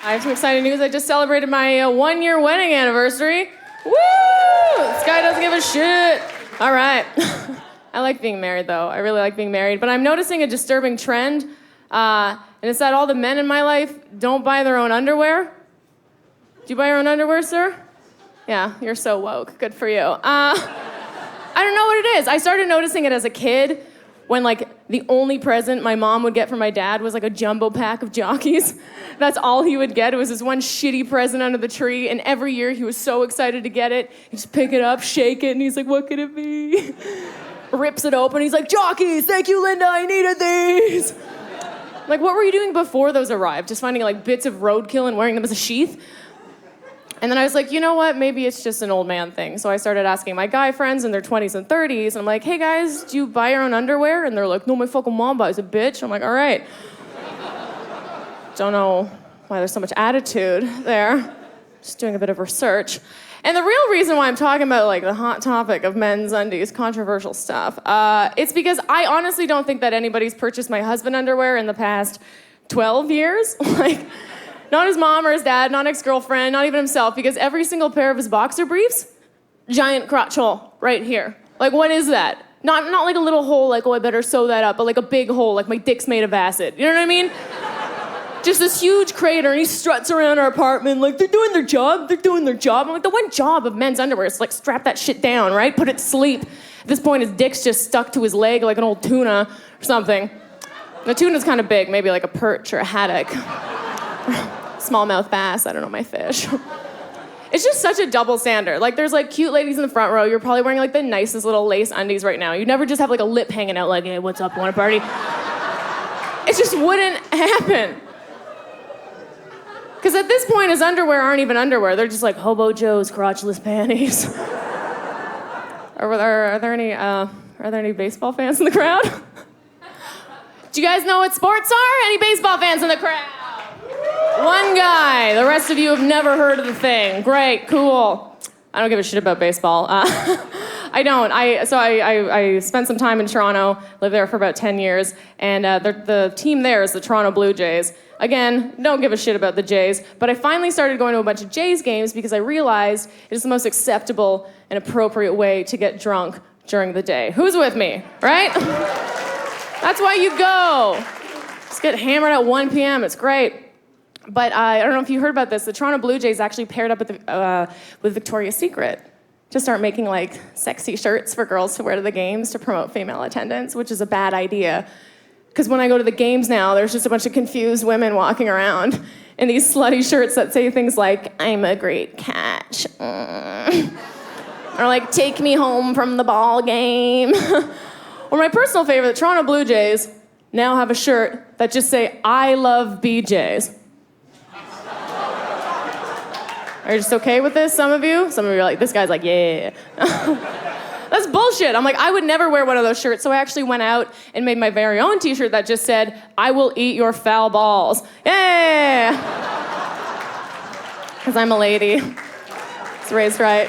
I have some exciting news. I just celebrated my 1-year wedding anniversary. Woo! This guy doesn't give a shit. All right. I like being married, though. I really like being married. But I'm noticing a disturbing trend, and it's that all the men in my life don't buy their own underwear. Do you buy your own underwear, sir? Yeah, you're so woke. Good for you. I don't know what it is. I started noticing it as a kid when, like, the only present my mom would get from my dad was, like, a jumbo pack of Jockeys. That's all he would get. It was this one shitty present under the tree, and every year he was so excited to get it. He'd just pick it up, shake it, and he's like, what could it be? Rips it open, he's like, Jockeys, thank you, Linda, I needed these. Like, what were you doing before those arrived? Just finding, like, bits of roadkill and wearing them as a sheath? And then I was like, you know what? Maybe it's just an old man thing. So I started asking my guy friends in their 20s and 30s, and I'm like, hey guys, do you buy your own underwear? And they're like, no, my fucking mom buys it, bitch. I'm like, all right. Don't know why there's so much attitude there. Just doing a bit of research. And the real reason why I'm talking about, like, the hot topic of men's undies, controversial stuff, it's because I honestly don't think that anybody's purchased my husband underwear in the past 12 years. Like, not his mom or his dad, not ex-girlfriend, not even himself, because every single pair of his boxer briefs, giant crotch hole right here. Like, what is that? Not like a little hole, like, oh, I better sew that up, but like a big hole, like my dick's made of acid. You know what I mean? Just this huge crater, and he struts around our apartment like, they're doing their job. I'm like, the one job of men's underwear is, like, strap that shit down, right? Put it to sleep. At this point, his dick's just stuck to his leg like an old tuna or something. The tuna's kind of big, maybe like a perch or a haddock. Smallmouth bass, I don't know my fish. It's just such a double standard. Like, there's, like, cute ladies in the front row. You're probably wearing, like, the nicest little lace undies right now. You never just have, like, a lip hanging out like, hey, what's up, want a party? It just wouldn't happen. Because at this point, his underwear aren't even underwear. They're just like Hobo Joe's crotchless panties. Are there any baseball fans in the crowd? Do you guys know what sports are? Any baseball fans in the crowd? One guy. The rest of you have never heard of the thing. Great, cool. I don't give a shit about baseball. I don't. I spent some time in Toronto, lived there for about 10 years, and the team there is the Toronto Blue Jays. Again, don't give a shit about the Jays, but I finally started going to a bunch of Jays games because I realized it is the most acceptable and appropriate way to get drunk during the day. Who's with me, right? That's why you go. Just get hammered at 1 p.m., it's great. But I don't know if you heard about this, the Toronto Blue Jays actually paired up with Victoria's Secret to start making, like, sexy shirts for girls to wear to the games to promote female attendance, which is a bad idea. Because when I go to the games now, there's just a bunch of confused women walking around in these slutty shirts that say things like, I'm a great catch. Or like, take me home from the ball game. Or my personal favorite, the Toronto Blue Jays now have a shirt that just say, I love BJs. Are you just okay with this, some of you? Some of you are like, this guy's like, yeah. That's bullshit. I'm like, I would never wear one of those shirts, so I actually went out and made my very own t-shirt that just said, I will eat your foul balls. Yeah! Because I'm a lady. It's raised right.